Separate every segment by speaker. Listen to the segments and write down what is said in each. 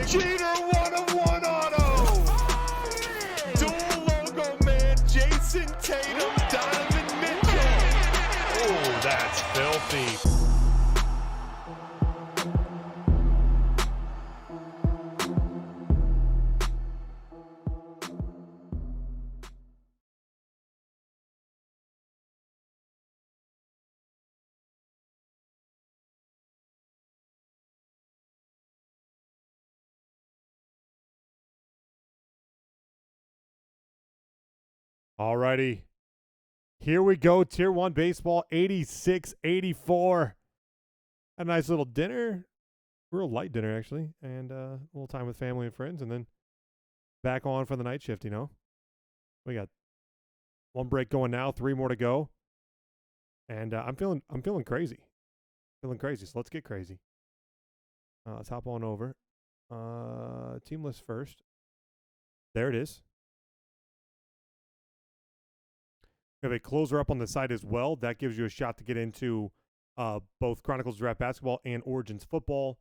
Speaker 1: Jeter, 1-of-1 auto. Dual logo man, Jason Tatum, Donovan Mitchell. Oh, that's filthy. Alrighty. Here we go. Tier 1 baseball, 86-84. A nice little dinner. Real light dinner, actually. And a little time with family and friends. And then back on for the night shift, you know. We got one break going now, 3 more to go. And I'm feeling crazy. Feeling crazy. So let's get crazy. Let's hop on over. Team list first. There it is. We have a closer up on the side as well. That gives you a shot to get into both Chronicles Draft Basketball and Origins Football.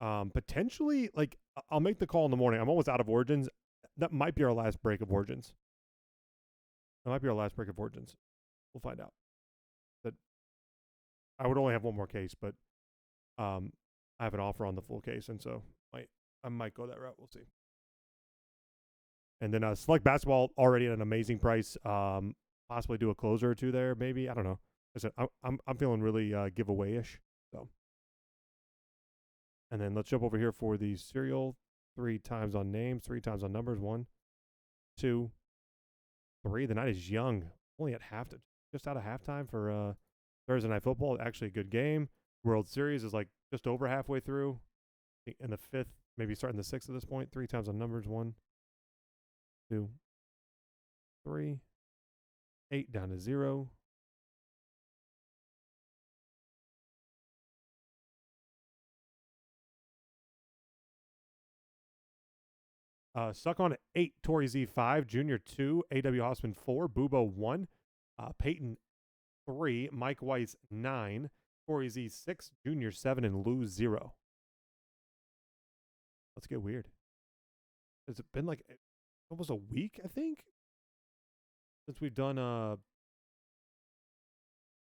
Speaker 1: Potentially, like, I'll make the call in the morning. I'm almost out of Origins. That might be our last break of Origins. We'll find out. But I would only have one more case, but I have an offer on the full case, and so I might go that route. We'll see. And then Select Basketball already at an amazing price. Possibly do a closer or two there, maybe. I don't know. I'm feeling really giveaway-ish. So, and then let's jump over here for the serial. 3 times on names, 3 times on numbers. 1, 2, 3. The night is young. Only at just out of halftime for Thursday Night Football. Actually, a good game. World Series is like just over halfway through. In the 5th, maybe starting the 6th at this point. 3 times on numbers. 1, 2, 3. 8 down to 0. Suck on 8, Torrey Z 5, Junior 2, A.W. Hossman 4, Bubo 1, Peyton 3, Mike Weiss 9, Torrey Z 6, Junior 7, and Lou 0. Let's get weird. Has it been like almost a week, I think, since we've done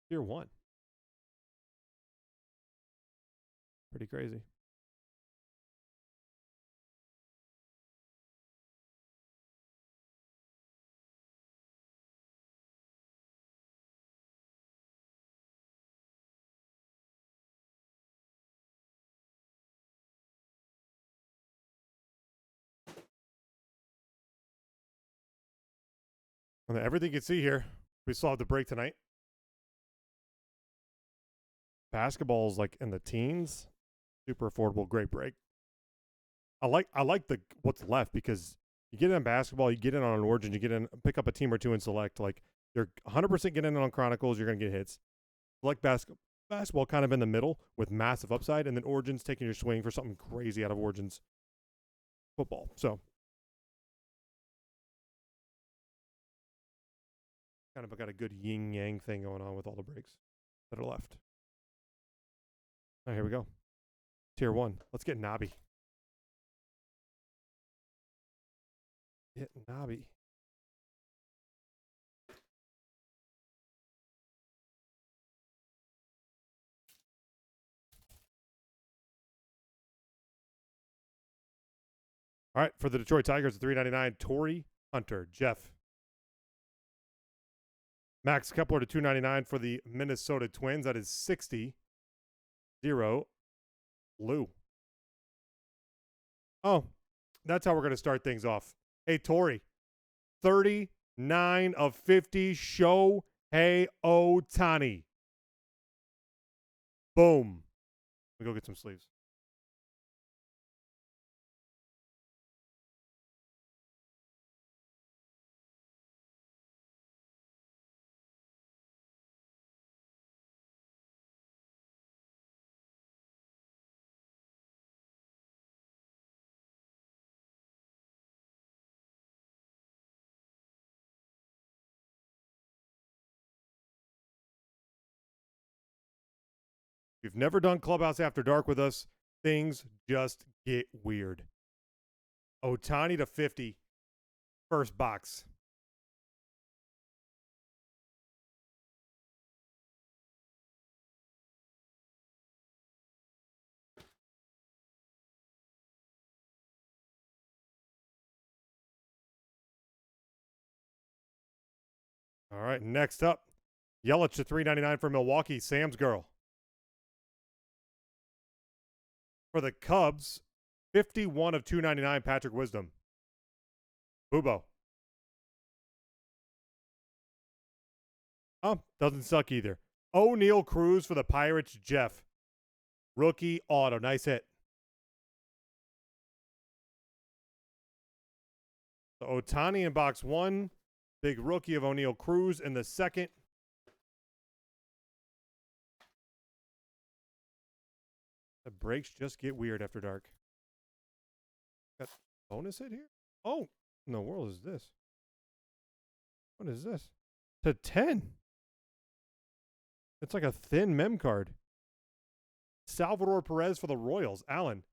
Speaker 1: Tier 1? Pretty crazy. And everything you can see here, we still have the break tonight. Basketball's like in the teens. Super affordable, great break. I like the what's left because you get in basketball, you get in on an Origin, you get in, pick up a team or two and select. Like you're 100% getting in on Chronicles, you're gonna get hits. Select basketball kind of in the middle with massive upside, and then Origins taking your swing for something crazy out of Origins Football. So kind of got a good yin yang thing going on with all the breaks that are left. All right, here we go. Tier 1. Let's get Nobby. Get Nobby. All right, for the Detroit Tigers at $3.99, Torrey Hunter, Jeff. Max Kepler to $2.99 for the Minnesota Twins. That is 60-0. Lou. Oh, that's how we're going to start things off. Hey, Torrey, 39 of 50, Shohei Ohtani. Boom. Let me go get some sleeves. If you've never done Clubhouse After Dark with us, things just get weird. Otani to 50. First box. All right, next up, Yelich to 399 for Milwaukee, Sam's girl. For the Cubs, 51 of 299, Patrick Wisdom. Bubo. Oh, doesn't suck either. O'Neal Cruz for the Pirates, Jeff. Rookie auto. Nice hit. So Otani in box one. Big rookie of O'Neal Cruz in the second. The breaks just get weird after dark. Got bonus hit here? Oh, in the world is this? What is this? To 10. It's like a thin mem card. Salvador Perez for the Royals. Allen.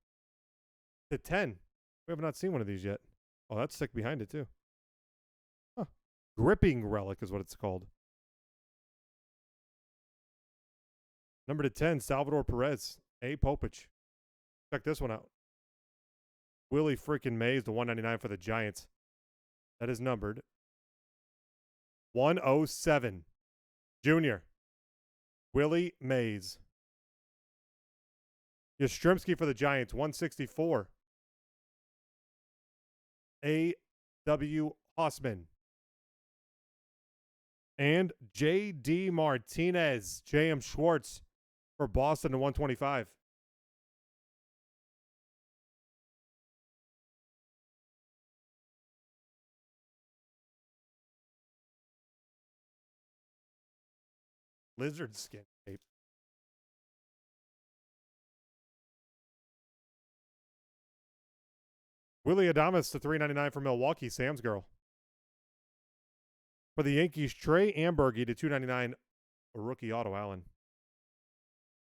Speaker 1: To 10. We have not seen one of these yet. Oh, that's sick behind it, too. Huh. Gripping relic is what it's called. Number to 10, Salvador Perez. A. Popich. Check this one out. Willie freaking Mays, the 199 for the Giants. That is numbered 107. Junior. Willie Mays. Yastrzemski for the Giants, 164. A.W. Hossman. And J.D. Martinez. J.M. Schwartz for Boston to 125. Lizard skin tape. Willie Adames to 399 for Milwaukee, Sam's girl. For the Yankees, Trey Amberge to 299, a rookie auto, Allen.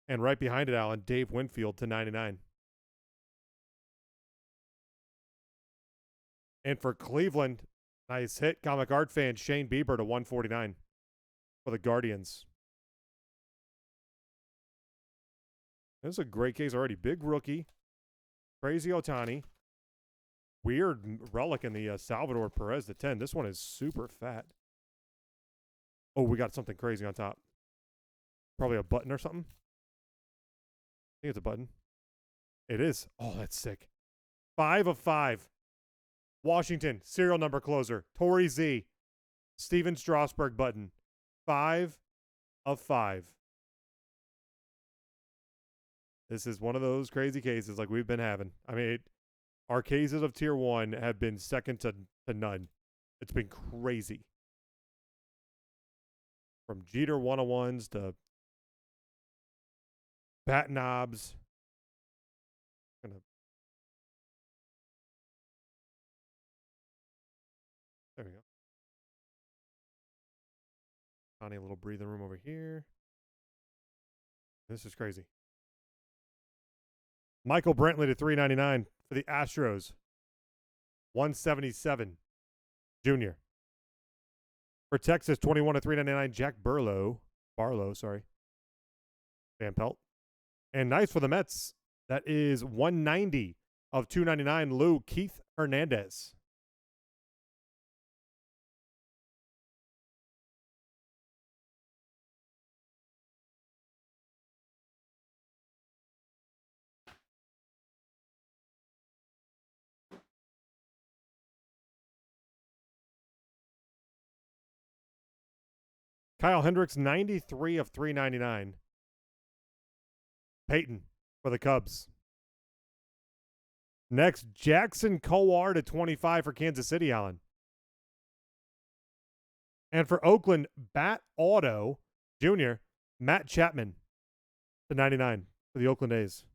Speaker 1: And right behind it, Allen, Dave Winfield to 99. And for Cleveland, nice hit, comic art fan Shane Bieber to 149 for the Guardians. This is a great case already. Big rookie. Crazy Otani. Weird relic in the Salvador Perez to 10. This one is super fat. Oh, we got something crazy on top. Probably a button or something. I think it's a button. It is. Oh, that's sick. 5 of 5. Washington, serial number closer. Torrey Z. Steven Strasburg button. 5 of 5. This is one of those crazy cases like we've been having. I mean, our cases of tier 1 have been second to none. It's been crazy. From Jeter 101s to bat knobs. There we go. Connie, a little breathing room over here. This is crazy. Michael Brantley to 399 for the Astros. 177. Junior. For Texas, 21 to 399, Jack Barlow, sorry. Van Pelt. And nice for the Mets. That is 190 of 299, Lou Keith Hernandez. Kyle Hendricks, 93 of 399. Peyton for the Cubs. Next, Jackson Kowar to 25 for Kansas City, Allen. And for Oakland, Bat Auto, Junior, Matt Chapman to 99 for the Oakland A's.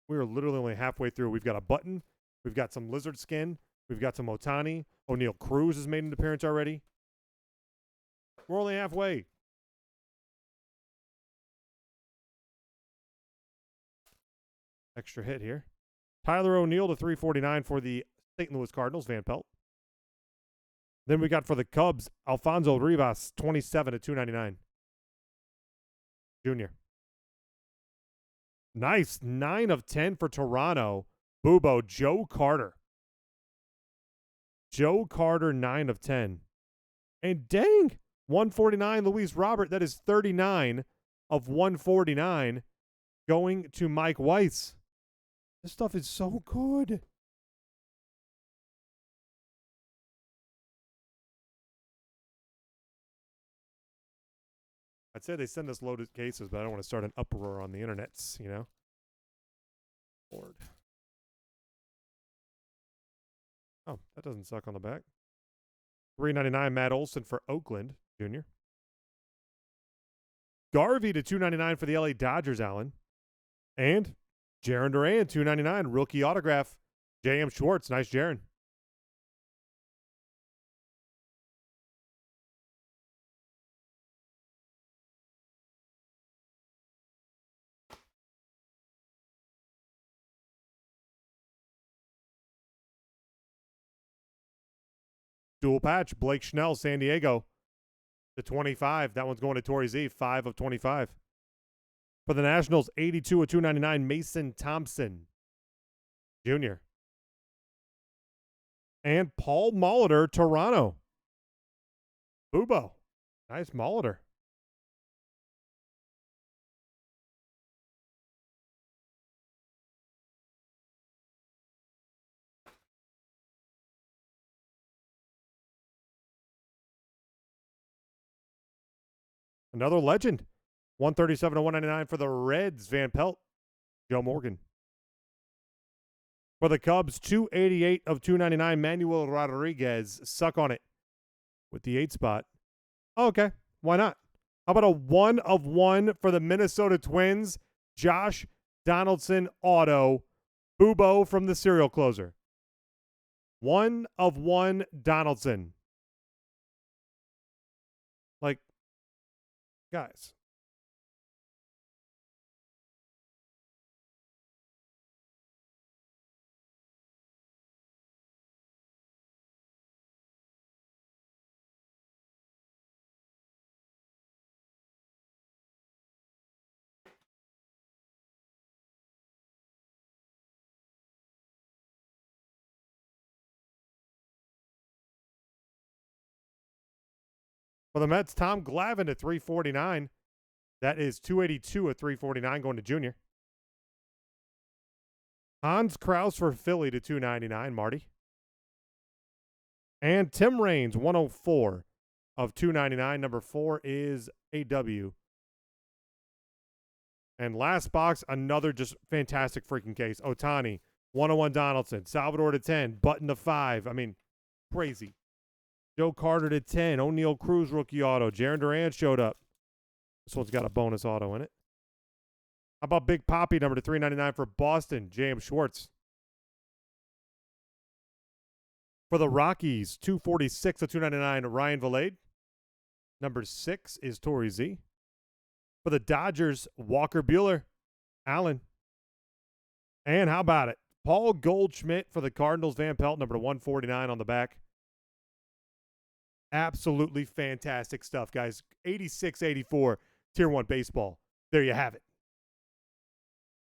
Speaker 1: We are literally only halfway through. We've got a button. We've got some lizard skin. We've got some Otani. O'Neal Cruz has made an appearance already. We're only halfway. Extra hit here. Tyler O'Neill to 349 for the St. Louis Cardinals, Van Pelt. Then we got for the Cubs, Alfonso Rivas, 27 to 299. Junior. Nice. 9 of 10 for Toronto. Boobo, Joe Carter. Joe Carter, 9 of 10. And dang, 149, Luis Robert. That is 39 of 149 going to Mike Weiss. This stuff is so good. I'd say they send us loaded cases, but I don't want to start an uproar on the internets, you know? Lord. Oh, that doesn't suck on the back. $3.99 Matt Olson for Oakland, Junior. Garvey to $2.99 for the LA Dodgers, Allen. And Jaron Duran, $2.99, rookie autograph. J.M. Schwartz, nice Jaron. Dual patch, Blake Schnell, San Diego, to 25. That one's going to Torrey Z, 5 of 25. For the Nationals, 82 of 299, Mason Thompson, Jr. And Paul Molitor, Toronto. Boobo. Nice Molitor. Another legend. 137 to 199 for the Reds, Van Pelt, Joe Morgan. For the Cubs, 288 of 299, Manuel Rodriguez. Suck on it with the 8 spot. Oh, okay. Why not? How about a 1 of 1 for the Minnesota Twins, Josh Donaldson auto, Boobo from the serial closer. 1 of 1 Donaldson. Like, guys. For the Mets, Tom Glavine at 349. That is 282 at 349 going to Junior. Hans Kraus for Philly to 299, Marty. And Tim Raines, 104 of 299. Number 4 is AW. And last box, another just fantastic freaking case. Otani, 101 Donaldson. Salvador to 10. Button to 5. I mean, crazy. Joe Carter to 10. O'Neill Cruz rookie auto. Jaron Duran showed up. This one's got a bonus auto in it. How about Big Poppy, number to 399 for Boston, J.M. Schwartz. For the Rockies, 246 of 299, Ryan Valade. Number 6 is Torrey Z. For the Dodgers, Walker Buehler, Allen. And how about it? Paul Goldschmidt for the Cardinals, Van Pelt, number 149 on the back. Absolutely fantastic stuff, guys. 86-84, Tier 1 baseball. There you have it.